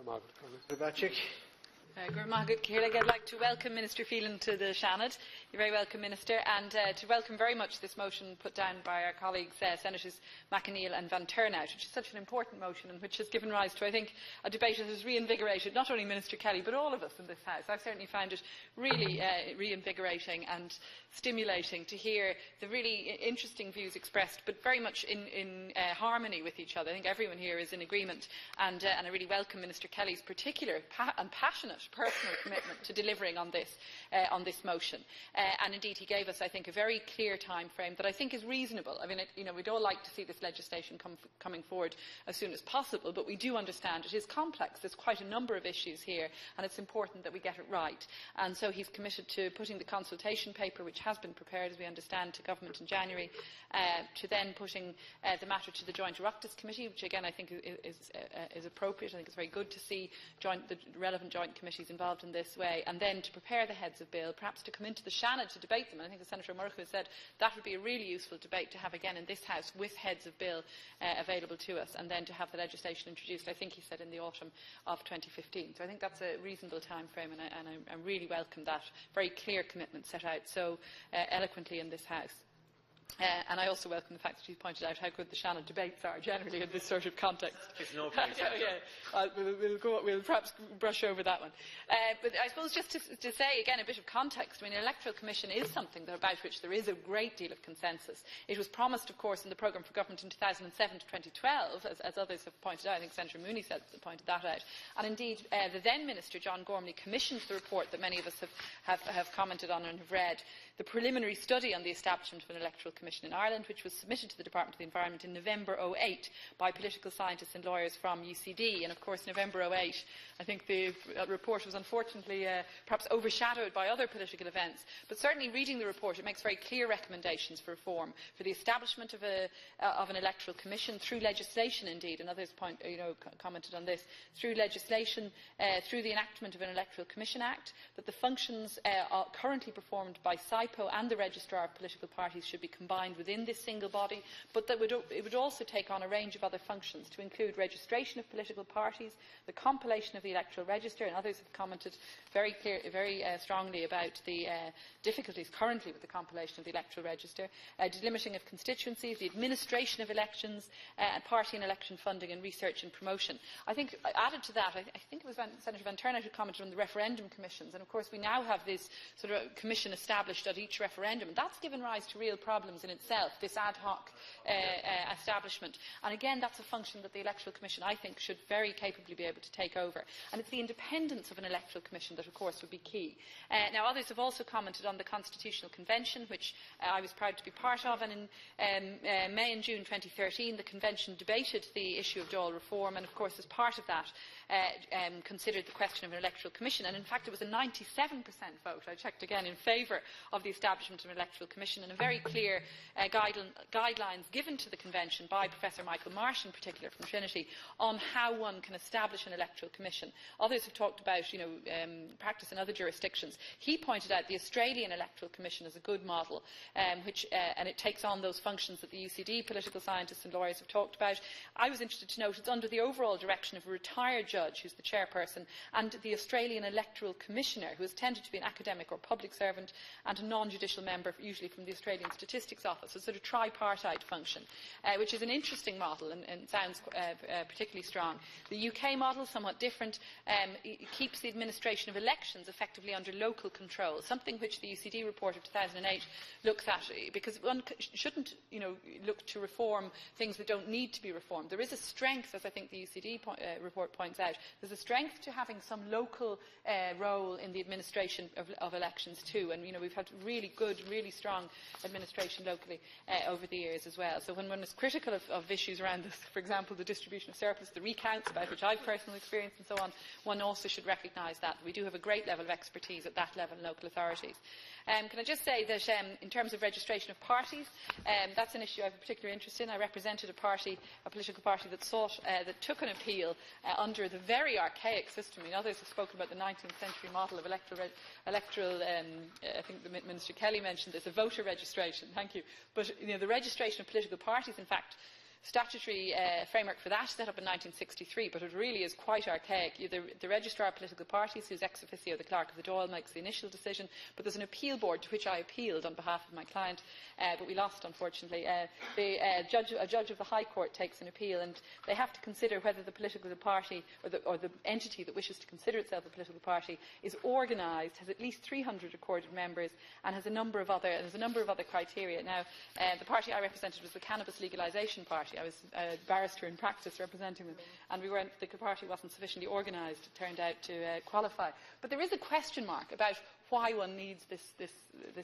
Bacik. I'd like to welcome Minister Phelan to the Seanad. You're very welcome, Minister, and to welcome very much this motion put down by our colleagues, Senators MacConghail and Van Turnhout, which is such an important motion and which has given rise to, I think, a debate that has reinvigorated not only Minister Kelly but all of us in this House. I've certainly found it really reinvigorating and stimulating to hear the really interesting views expressed, but very much in harmony with each other. I think everyone here is in agreement, and I really welcome Minister Kelly's particular and passionate personal commitment to delivering on this motion. And indeed, he gave us, I think, a very clear time frame that I think is reasonable. I mean, we'd all like to see this legislation coming forward as soon as possible, but we do understand it is complex. There's quite a number of issues here, and it's important that we get it right. And so he's committed to putting the consultation paper, which has been prepared, as we understand, to Government in January, to then putting the matter to the Joint Oireachtas Committee, which again I think is appropriate. I think it's very good to see the relevant joint committees involved in this way, and then to prepare the heads of bill, perhaps to come into the Seanad to debate them. And I think as Senator Murphy has said, that would be a really useful debate to have again in this House with heads of bill available to us, and then to have the legislation introduced, I think he said, in the autumn of 2015. So I think that's a reasonable time frame, and I really welcome that very clear commitment set out so eloquently in this House. And I also welcome the fact that she's pointed out how good the Seanad debates are generally in this sort of context. It's no place. We'll perhaps brush over that one. But I suppose just to say again a bit of context, I mean, an electoral commission is something about which there is a great deal of consensus. It was promised, of course, in the programme for government in 2007 to 2012, as others have pointed out. I think Senator Mooney pointed that out. And indeed, the then Minister, John Gormley, commissioned the report that many of us have commented on and have read, the preliminary study on the establishment of an electoral commission in Ireland, which was submitted to the Department of the Environment in November 2008 by political scientists and lawyers from UCD. And of course, November 2008, I think the report was unfortunately perhaps overshadowed by other political events. But certainly reading the report, it makes very clear recommendations for reform, for the establishment of an electoral commission through legislation, indeed, and others commented on this, through legislation, through the enactment of an Electoral Commission Act, that the functions currently performed by SIPO and the Registrar of Political Parties should be combined within this single body, but that it would also take on a range of other functions to include registration of political parties, the compilation of the electoral register, and others have commented very strongly about the difficulties currently with the compilation of the electoral register, delimiting of constituencies, the administration of elections, party and election funding and research and promotion. I think added to that, I think it was Senator Van Turnhout who commented on the referendum commissions, and of course we now have this sort of commission established at each referendum, and that's given rise to real problems in itself, this ad hoc establishment. And again, that's a function that the Electoral Commission, I think, should very capably be able to take over. And it's the independence of an Electoral Commission that, of course, would be key. Now, others have also commented on the Constitutional Convention, which I was proud to be part of, and in May and June 2013, the Convention debated the issue of Dáil reform, and, of course, as part of that, considered the question of an Electoral Commission. And, in fact, it was a 97% vote, I checked again, in favour of the establishment of an Electoral Commission, and a very clear guidelines given to the Convention by Professor Michael Marsh, in particular from Trinity, on how one can establish an electoral commission. Others have talked about practice in other jurisdictions. He pointed out the Australian Electoral Commission as a good model, and it takes on those functions that the UCD political scientists and lawyers have talked about. I was interested to note it's under the overall direction of a retired judge who's the chairperson, and the Australian Electoral Commissioner, who has tended to be an academic or public servant, and a non-judicial member, usually from the Australian Statistics Office, a sort of tripartite function, which is an interesting model and sounds particularly strong. The UK model, somewhat different, keeps the administration of elections effectively under local control, something which the UCD report of 2008 looks at, because one shouldn't look to reform things that don't need to be reformed. There is a strength, as I think the UCD report points out, there's a strength to having some local role in the administration of elections too, and we've had really good, really strong administration locally over the years as well. So when one is critical of issues around this, for example, the distribution of surplus, the recounts, about which I've personal experience and so on, one also should recognise that. We do have a great level of expertise at that level in local authorities. Can I just say that in terms of registration of parties, that's an issue I have a particular interest in. I represented a political party that took an appeal under the very archaic system. Others have spoken about the 19th century model of electoral I think the Minister Kelly mentioned this, a voter registration. Thank you. But the registration of political parties, in fact, statutory framework for that set up in 1963, but it really is quite archaic. The Registrar of Political Parties, who's ex officio the Clerk of the Dáil, makes the initial decision, but there's an appeal board to which I appealed on behalf of my client, but we lost, unfortunately. A judge of the High Court takes an appeal, and they have to consider whether the political party or the entity that wishes to consider itself a political party is organised, has at least 300 recorded members, and has a number of other criteria. Now, the party I represented was the Cannabis Legalisation Party. I was a barrister in practice representing them, and the party wasn't sufficiently organised, it turned out, to qualify. But there is a question mark about why one needs this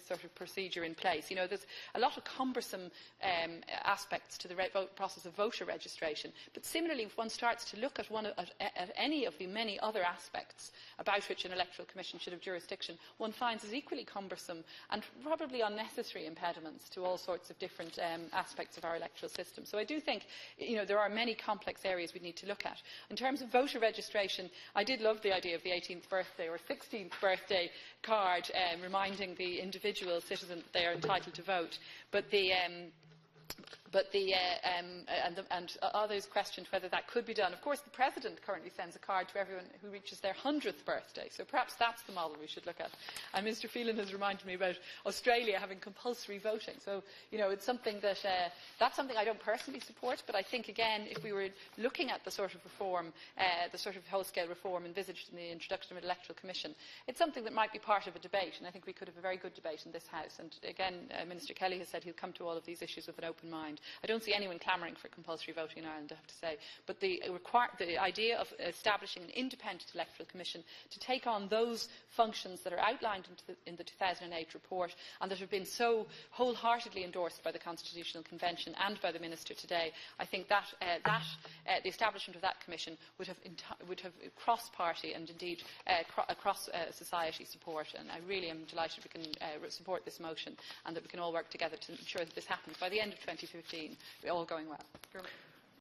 sort of procedure in place. You know, there's a lot of cumbersome aspects to the process of voter registration, but similarly, if one starts to look at any of the many other aspects about which an electoral commission should have jurisdiction, one finds as equally cumbersome and probably unnecessary impediments to all sorts of different aspects of our electoral system. So I do think, you know, there are many complex areas we need to look at. In terms of voter registration, I did love the idea of the 18th birthday or 16th birthday card reminding the individual citizen that they are entitled to vote, but others questioned whether that could be done. Of course, the President currently sends a card to everyone who reaches their 100th birthday, so perhaps that's the model we should look at. And Mr. Phelan has reminded me about Australia having compulsory voting. So, you know, it's something that that's something I don't personally support, but I think, again, if we were looking at the sort of reform, the sort of whole-scale reform envisaged in the introduction of an electoral commission, it's something that might be part of a debate, and I think we could have a very good debate in this House. And again, Minister Kelly has said he'll come to all of these issues with an open mind. I don't see anyone clamouring for compulsory voting in Ireland, I have to say, but the idea of establishing an independent electoral commission to take on those functions that are outlined in the 2008 report and that have been so wholeheartedly endorsed by the Constitutional Convention and by the Minister today, I think that the establishment of that commission would have cross-party and indeed cross-society support, and I really am delighted we can support this motion and that we can all work together to ensure that this happens by the end of 2015. All going well.